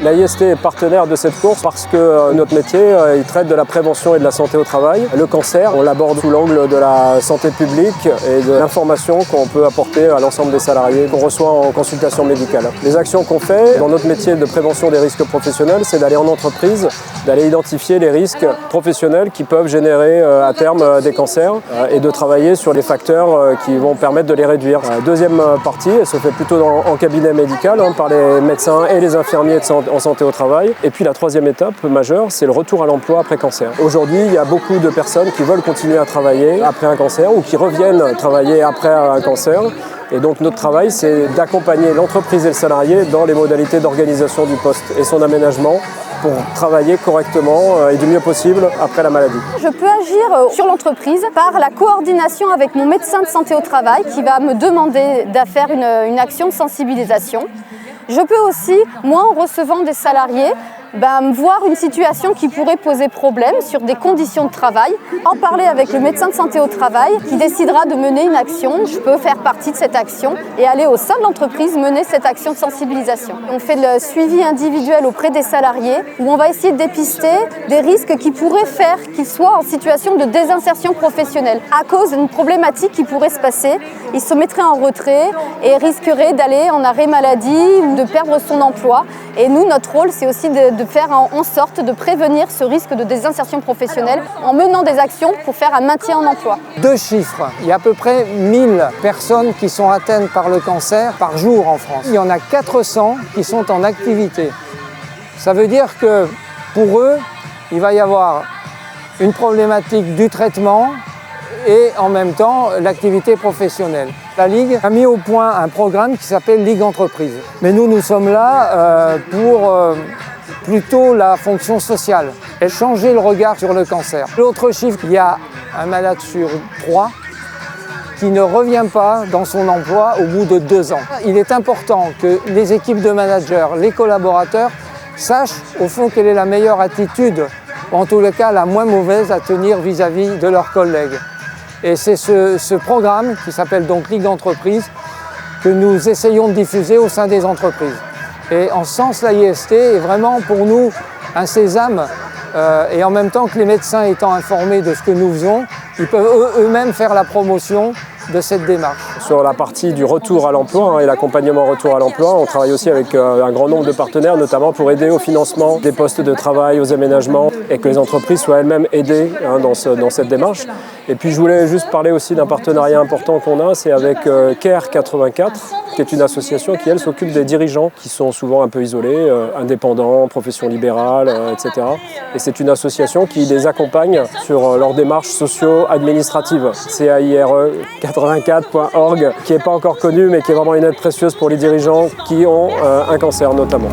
L'AIST est partenaire de cette course parce que notre métier, il traite de la prévention et de la santé au travail. Le cancer, on l'aborde sous l'angle de la santé publique et de l'information qu'on peut apporter à l'ensemble des salariés qu'on reçoit en consultation médicale. Les actions qu'on fait dans notre métier de prévention des risques professionnels, c'est d'aller en entreprise, d'aller identifier les risques professionnels qui peuvent générer à terme des cancers et de travailler sur les facteurs qui vont permettre de les réduire. Deuxième partie, elle se fait plutôt en cabinet médical par les médecins et les infirmiers en santé au travail. Et puis la troisième étape majeure, c'est le retour à l'emploi après cancer. Aujourd'hui, il y a beaucoup de personnes qui veulent continuer à travailler après un cancer ou qui reviennent travailler après un cancer. Et donc notre travail, c'est d'accompagner l'entreprise et le salarié dans les modalités d'organisation du poste et son aménagement pour travailler correctement et du mieux possible après la maladie. Je peux agir sur l'entreprise par la coordination avec mon médecin de santé au travail qui va me demander de faire une action de sensibilisation. Je peux aussi, moi en recevant des salariés, voir une situation qui pourrait poser problème sur des conditions de travail, en parler avec le médecin de santé au travail qui décidera de mener une action. Je peux faire partie de cette action et aller au sein de l'entreprise mener cette action de sensibilisation. On fait le suivi individuel auprès des salariés où on va essayer de dépister des risques qui pourraient faire qu'ils soient en situation de désinsertion professionnelle. À cause d'une problématique qui pourrait se passer, ils se mettraient en retrait et risqueraient d'aller en arrêt maladie ou de perdre son emploi. Et nous, notre rôle, c'est aussi de faire en sorte de prévenir ce risque de désinsertion professionnelle en menant des actions pour faire un maintien en emploi. 2 chiffres. Il y a à peu près 1000 personnes qui sont atteintes par le cancer par jour en France. Il y en a 400 qui sont en activité. Ça veut dire que pour eux, il va y avoir une problématique du traitement et en même temps l'activité professionnelle. La Ligue a mis au point un programme qui s'appelle Ligue Entreprise. Mais nous sommes là pour plutôt la fonction sociale et changer le regard sur le cancer. L'autre chiffre, il y a un malade sur 3 qui ne revient pas dans son emploi au bout de 2 ans. Il est important que les équipes de managers, les collaborateurs, sachent au fond quelle est la meilleure attitude, ou en tous les cas la moins mauvaise à tenir vis-à-vis de leurs collègues. Et c'est ce programme, qui s'appelle donc Ligue Entreprise, que nous essayons de diffuser au sein des entreprises. Et en ce sens, l'AIST est vraiment pour nous un sésame, et en même temps que les médecins étant informés de ce que nous faisons, ils peuvent eux-mêmes faire la promotion de cette démarche. Sur la partie du retour à l'emploi et l'accompagnement retour à l'emploi, on travaille aussi avec un grand nombre de partenaires, notamment pour aider au financement des postes de travail, aux aménagements, et que les entreprises soient elles-mêmes aidées dans cette démarche. Et puis je voulais juste parler aussi d'un partenariat important qu'on a, c'est avec CARE 84, qui est une association qui, elle, s'occupe des dirigeants qui sont souvent un peu isolés, indépendants, profession libérale, etc. Et c'est une association qui les accompagne sur leurs démarches socio-administratives. CAIRE84.org, qui n'est pas encore connue, mais qui est vraiment une aide précieuse pour les dirigeants qui ont un cancer notamment.